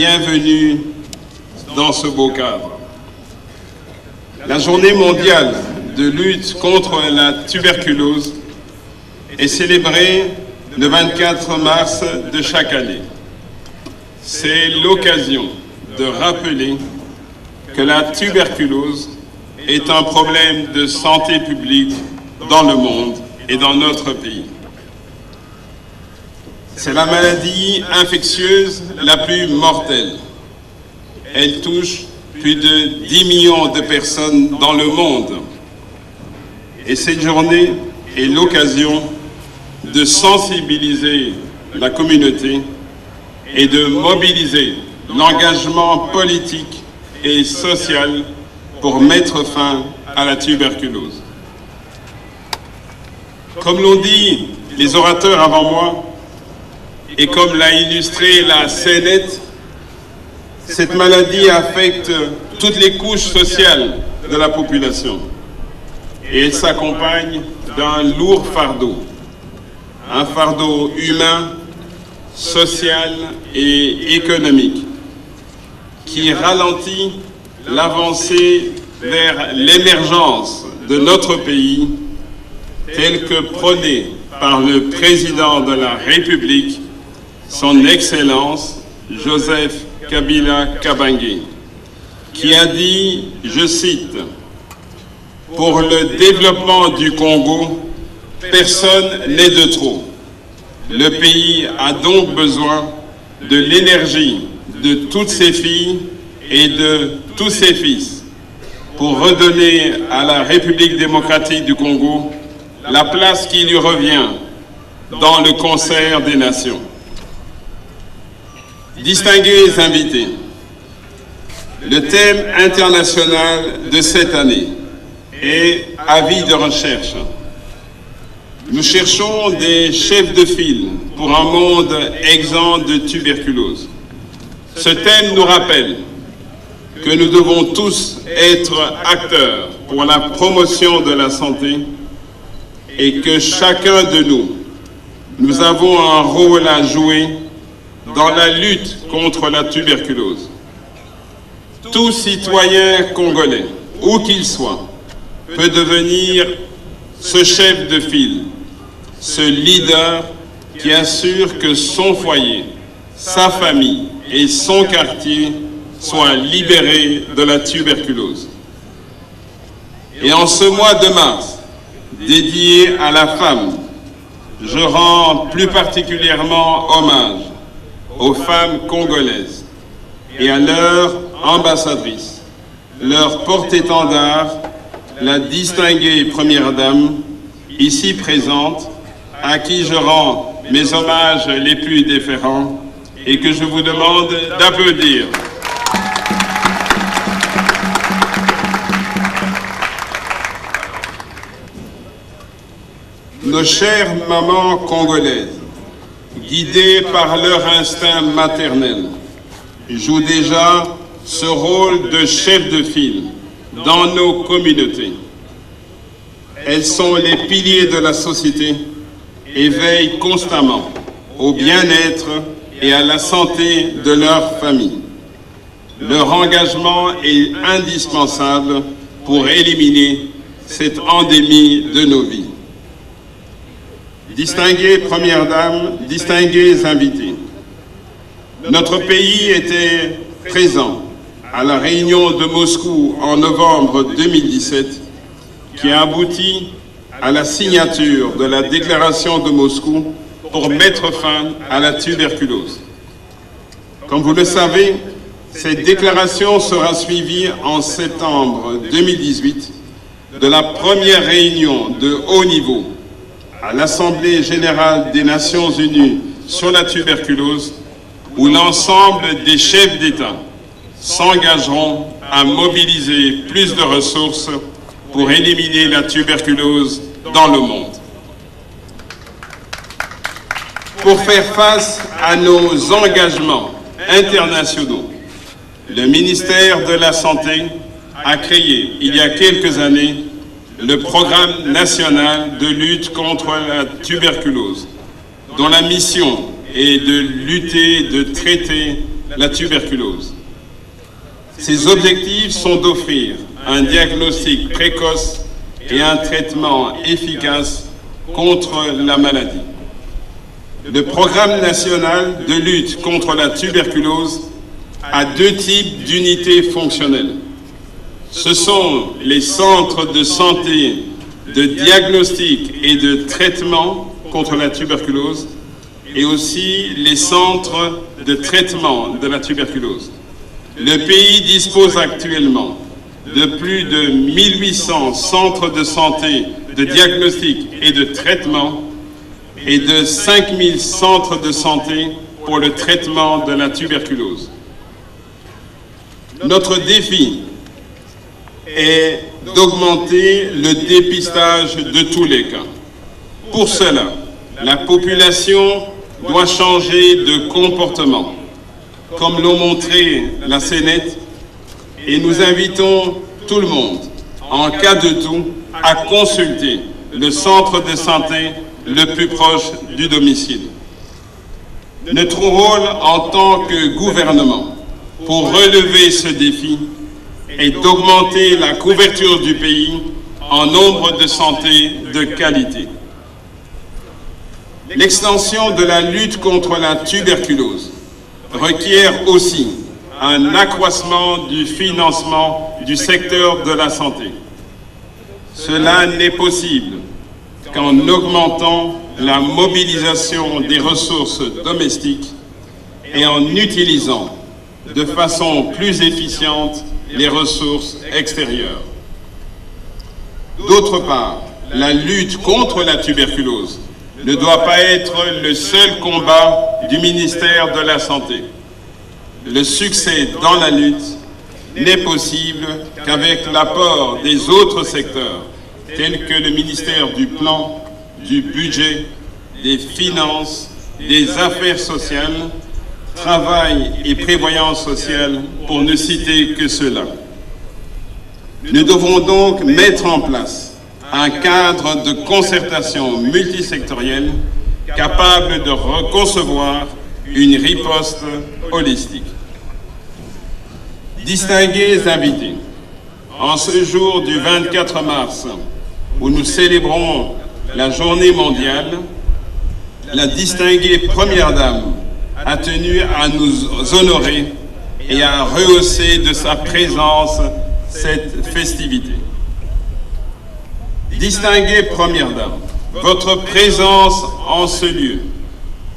bienvenue dans ce beau cadre. La journée mondiale de lutte contre la tuberculose est célébrée le 24 mars de chaque année. C'est l'occasion de rappeler que la tuberculose est un problème de santé publique dans le monde et dans notre pays. C'est la maladie infectieuse la plus mortelle. Elle touche plus de 10 millions de personnes dans le monde. Et cette journée est l'occasion de sensibiliser la communauté et de mobiliser l'engagement politique et social pour mettre fin à la tuberculose. Comme l'ont dit les orateurs avant moi, et comme l'a illustré la scénette, cette maladie affecte toutes les couches sociales de la population et elle s'accompagne d'un lourd fardeau, un fardeau humain, social et économique qui ralentit l'avancée vers l'émergence de notre pays tel que prôné par le président de la République, son Excellence Joseph Kabila Kabange, qui a dit, je cite, « Pour le développement du Congo, personne n'est de trop. Le pays a donc besoin de l'énergie de toutes ses filles et de tous ses fils pour redonner à la République démocratique du Congo la place qui lui revient dans le concert des nations. » Distingués invités, le thème international de cette année est « Avis de recherche ». Nous cherchons des chefs de file pour un monde exempt de tuberculose. Ce thème nous rappelle que nous devons tous être acteurs pour la promotion de la santé et que chacun de nous avons un rôle à jouer dans la lutte contre la tuberculose. Tout citoyen congolais, où qu'il soit, peut devenir ce chef de file, ce leader qui assure que son foyer, sa famille et son quartier soient libérés de la tuberculose. Et en ce mois de mars, dédié à la femme, je rends plus particulièrement hommage aux femmes congolaises et à leurs ambassadrices, leur porte-étendard, la distinguée Première Dame, ici présente, à qui je rends mes hommages les plus déférents et que je vous demande d'applaudir. Nos chères mamans congolaises, guidées par leur instinct maternel, jouent déjà ce rôle de chef de file dans nos communautés. Elles sont les piliers de la société et veillent constamment au bien-être et à la santé de leur famille. Leur engagement est indispensable pour éliminer cette endémie de nos vies. Distinguées Premières Dames, distingués invités, notre pays était présent à la réunion de Moscou en novembre 2017 qui a abouti à la signature de la déclaration de Moscou pour mettre fin à la tuberculose. Comme vous le savez, cette déclaration sera suivie en septembre 2018 de la première réunion de haut niveau à l'Assemblée générale des Nations unies sur la tuberculose, où l'ensemble des chefs d'État s'engageront à mobiliser plus de ressources pour éliminer la tuberculose dans le monde. Pour faire face à nos engagements internationaux, le ministère de la Santé a créé, il y a quelques années, le Programme national de lutte contre la tuberculose, dont la mission est de lutter, de traiter la tuberculose. Ces objectifs sont d'offrir un diagnostic précoce et un traitement efficace contre la maladie. Le programme national de lutte contre la tuberculose a deux types d'unités fonctionnelles. Ce sont les centres de santé de diagnostic et de traitement contre la tuberculose et aussi les centres de traitement de la tuberculose. Le pays dispose actuellement de plus de 1800 centres de santé de diagnostic et de traitement et de 5000 centres de santé pour le traitement de la tuberculose. Notre défi est d'augmenter le dépistage de tous les cas. Pour cela, la population doit changer de comportement, comme l'ont montré la Sénète, et nous invitons tout le monde, en cas de doute, à consulter le centre de santé le plus proche du domicile. Notre rôle en tant que gouvernement pour relever ce défi est d'augmenter la couverture du pays en nombre de santé de qualité. L'extension de la lutte contre la tuberculose requiert aussi un accroissement du financement du secteur de la santé. Cela n'est possible qu'en augmentant la mobilisation des ressources domestiques et en utilisant de façon plus efficiente les ressources extérieures. D'autre part, la lutte contre la tuberculose ne doit pas être le seul combat du ministère de la Santé. Le succès dans la lutte n'est possible qu'avec l'apport des autres secteurs, tels que le ministère du Plan, du Budget, des Finances, des Affaires sociales, Travail et Prévoyance sociale, pour ne citer que cela. Nous devons donc mettre en place un cadre de concertation multisectorielle capable de reconcevoir une riposte holistique. Distingués invités, en ce jour du 24 mars, où nous célébrons la journée mondiale, la distinguée Première Dame a tenu à nous honorer et à rehausser de sa présence cette festivité. Distinguée Première Dame, votre présence en ce lieu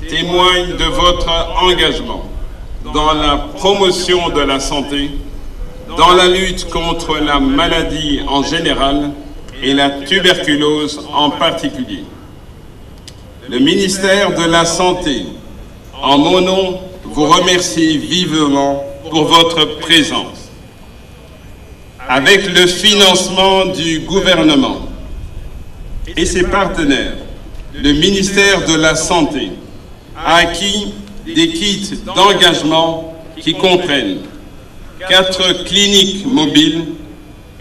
témoigne de votre engagement dans la promotion de la santé, dans la lutte contre la maladie en général et la tuberculose en particulier. Le ministère de la Santé, en mon nom, vous remercie vivement pour votre présence. Avec le financement du gouvernement et ses partenaires, le ministère de la Santé a acquis des kits d'engagement qui comprennent 4 cliniques mobiles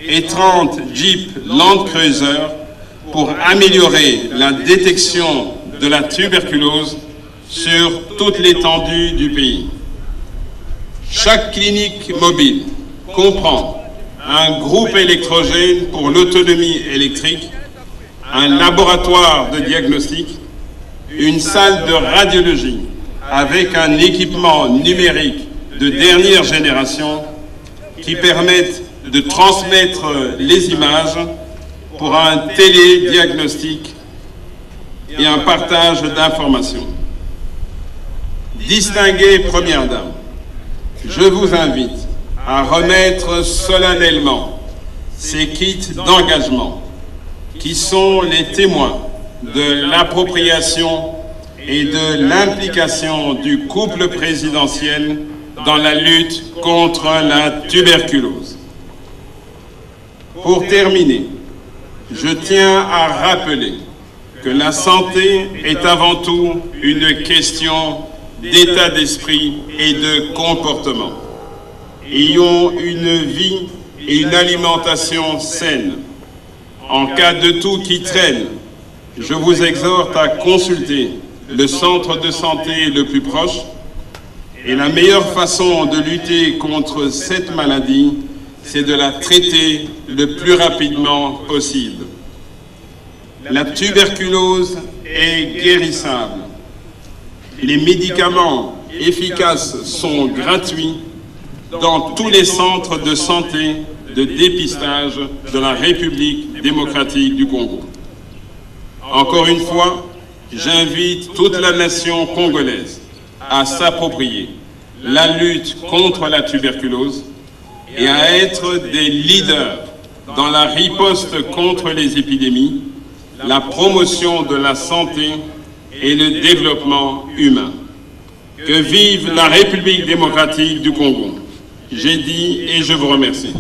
et 30 Jeep Land Cruiser pour améliorer la détection de la tuberculose sur toute l'étendue du pays. Chaque clinique mobile comprend un groupe électrogène pour l'autonomie électrique, un laboratoire de diagnostic, une salle de radiologie avec un équipement numérique de dernière génération qui permettent de transmettre les images pour un télédiagnostic et un partage d'informations. Distinguée Première Dame, je vous invite à remettre solennellement ces kits d'engagement qui sont les témoins de l'appropriation et de l'implication du couple présidentiel dans la lutte contre la tuberculose. Pour terminer, je tiens à rappeler que la santé est avant tout une question d'état d'esprit et de comportement. Ayons une vie et une alimentation saine. En cas de toux qui traîne, je vous exhorte à consulter le centre de santé le plus proche Et la meilleure façon de lutter contre cette maladie, c'est de la traiter le plus rapidement possible. La tuberculose est guérissable. Les médicaments efficaces sont gratuits dans tous les centres de santé de dépistage de la République démocratique du Congo. Encore une fois, j'invite toute la nation congolaise à s'approprier la lutte contre la tuberculose et à être des leaders dans la riposte contre les épidémies, la promotion de la santé et le développement humain. Que vive la République démocratique du Congo. J'ai dit et je vous remercie.